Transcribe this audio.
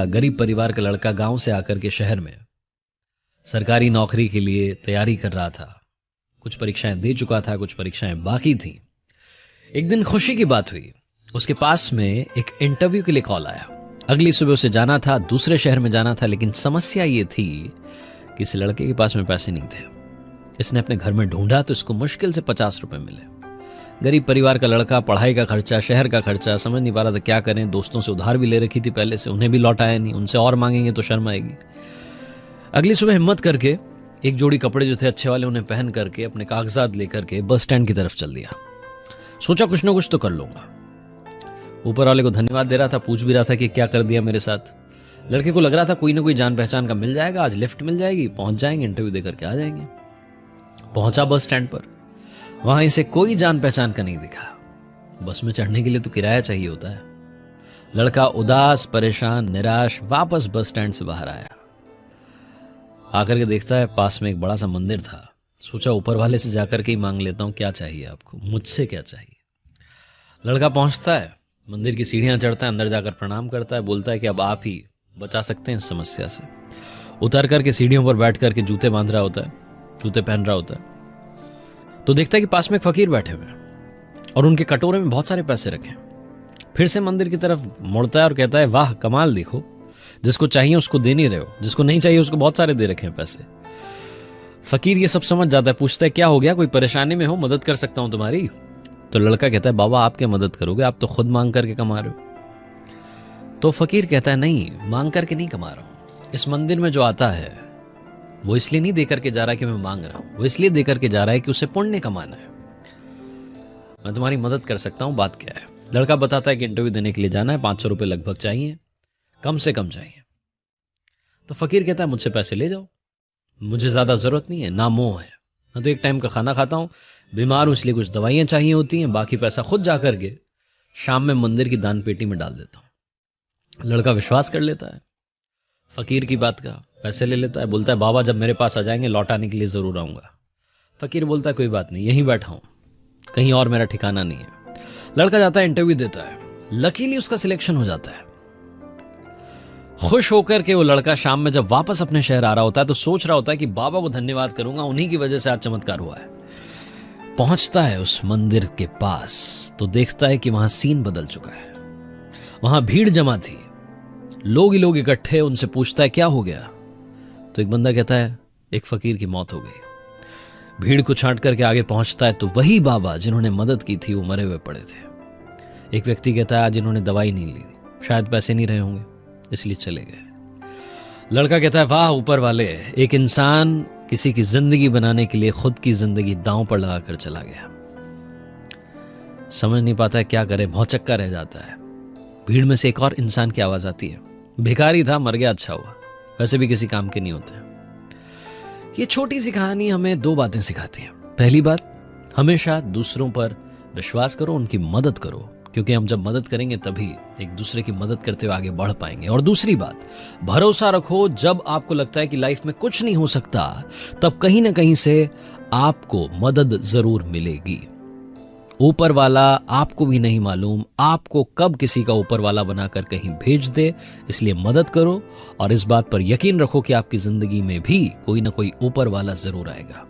गरीब परिवार का लड़का गांव से आकर के शहर में सरकारी नौकरी के लिए तैयारी कर रहा था। कुछ परीक्षाएं दे चुका था, कुछ परीक्षाएं बाकी थी। एक दिन खुशी की बात हुई, उसके पास में एक इंटरव्यू के लिए कॉल आया। अगली सुबह उसे जाना था, दूसरे शहर में जाना था, लेकिन समस्या ये थी कि इस लड़के के पास में पैसे नहीं थे। इसने अपने घर में ढूंढा तो इसको मुश्किल से 50 रुपए मिले। गरीब परिवार का लड़का, पढ़ाई का खर्चा, शहर का खर्चा, समझ नहीं पा रहा था क्या करें। दोस्तों से उधार भी ले रखी थी पहले से, उन्हें भी लौटाया नहीं, उनसे और मांगेंगे तो शर्म आएगी। अगली सुबह हिम्मत करके एक जोड़ी कपड़े जो थे अच्छे वाले उन्हें पहन करके अपने कागजात लेकर के बस स्टैंड की तरफ चल दिया। सोचा कुछ ना कुछ तो कर लूंगा। ऊपर वाले को धन्यवाद दे रहा था, पूछ भी रहा था कि क्या कर दिया मेरे साथ। लड़के को लग रहा था कोई ना कोई जान पहचान का मिल जाएगा, आज लिफ्ट मिल जाएगी, पहुंच जाएंगे, इंटरव्यू देकर के आ जाएंगे। पहुंचा बस स्टैंड पर, वहां इसे कोई जान पहचान का नहीं दिखा। बस में चढ़ने के लिए तो किराया चाहिए होता है। लड़का उदास, परेशान, निराश वापस बस स्टैंड से बाहर आया। आकर के देखता है पास में एक बड़ा सा मंदिर था। सोचा ऊपर वाले से जाकर के ही मांग लेता हूं, क्या चाहिए आपको, मुझसे क्या चाहिए। लड़का पहुंचता है, मंदिर की सीढ़ियां चढ़ता है, अंदर जाकर प्रणाम करता है, बोलता है कि अब आप ही बचा सकते हैं इस समस्या से। उतर करके सीढ़ियों पर बैठ करके जूते बांध रहा होता है, जूते पहन रहा होता है, तो देखता है कि पास में एक फकीर बैठे हुए हैं और उनके कटोरे में बहुत सारे पैसे रखे हैं। फिर से मंदिर की तरफ मुड़ता है और कहता है, वाह कमाल, देखो जिसको चाहिए उसको दे नहीं रहे हो, जिसको नहीं चाहिए उसको बहुत सारे दे रखे हैं पैसे। फकीर ये सब समझ जाता है, पूछता है क्या हो गया, कोई परेशानी में हो, मदद कर सकता हूं तुम्हारी। तो लड़का कहता है, बाबा आप क्या मदद करोगे, आप तो खुद मांग करके कमा रहे हो। तो फकीर कहता है, नहीं, मांग करके नहीं कमा रहा हूं। इस मंदिर में जो आता है वो इसलिए नहीं देकर के जा रहा है कि मैं मांग रहा हूं, वो इसलिए देकर के जा रहा है कि उसे पुण्य कमाना है। मैं तुम्हारी मदद कर सकता हूं, बात क्या है। लड़का बताता है कि इंटरव्यू देने के लिए जाना है, 500 रुपए लगभग चाहिए, कम से कम चाहिए। तो फकीर कहता है, मुझसे पैसे ले जाओ, मुझे ज्यादा जरूरत नहीं है, ना मोह है। मैं तो एक टाइम का खाना खाता हूं, बीमार हूं इसलिए कुछ दवाइयां चाहिए होती हैं, बाकी पैसा खुद जाकर के शाम में मंदिर की दान पेटी में डाल देता हूं। लड़का विश्वास कर लेता है फकीर की बात का, पैसे ले लेता है, बोलता है, बाबा जब मेरे पास आ जाएंगे लौटाने के लिए जरूर आऊंगा। फकीर बोलता है, कोई बात नहीं, यहीं बैठा हूं, कहीं और मेरा ठिकाना नहीं है। लड़का जाता है, इंटरव्यू देता है, लकीली उसका सिलेक्शन हो जाता है। खुश होकर के वो लड़का शाम में जब वापस अपने शहर आ रहा होता है तो सोच रहा होता है कि बाबा को धन्यवाद करूंगा, उन्हीं की वजह से आज चमत्कार हुआ है। पहुंचता है उस मंदिर के पास तो देखता है कि वहां सीन बदल चुका है। वहां भीड़ जमा थी, लोग ही लोग इकट्ठे। उनसे पूछता है क्या हो गया, तो एक बंदा कहता है एक फकीर की मौत हो गई। भीड़ को छांट करके आगे पहुंचता है तो वही बाबा जिन्होंने मदद की थी वो मरे हुए पड़े थे। एक व्यक्ति कहता है आज इन्होंने दवाई नहीं ली, शायद पैसे नहीं रहे होंगे इसलिए चले गए। लड़का कहता है वाह ऊपर वाले, एक इंसान किसी की जिंदगी बनाने के लिए खुद की जिंदगी दांव पर लगाकर चला गया। समझ नहीं पाता है क्या करे, भौचक्का रह जाता है। भीड़ में से एक और इंसान की आवाज आती है, भिखारी था, मर गया, अच्छा हुआ, वैसे भी किसी काम के नहीं होते। ये छोटी सी कहानी हमें 2 बातें सिखाती है। पहली बात, हमेशा दूसरों पर विश्वास करो, उनकी मदद करो, क्योंकि हम जब मदद करेंगे तभी एक दूसरे की मदद करते हुए आगे बढ़ पाएंगे। और दूसरी बात, भरोसा रखो, जब आपको लगता है कि लाइफ में कुछ नहीं हो सकता तब कहीं ना कहीं से आपको मदद जरूर मिलेगी। ऊपर वाला आपको भी नहीं मालूम आपको कब किसी का ऊपर वाला बनाकर कहीं भेज दे, इसलिए मदद करो और इस बात पर यकीन रखो कि आपकी जिंदगी में भी कोई ना कोई ऊपर वाला जरूर आएगा।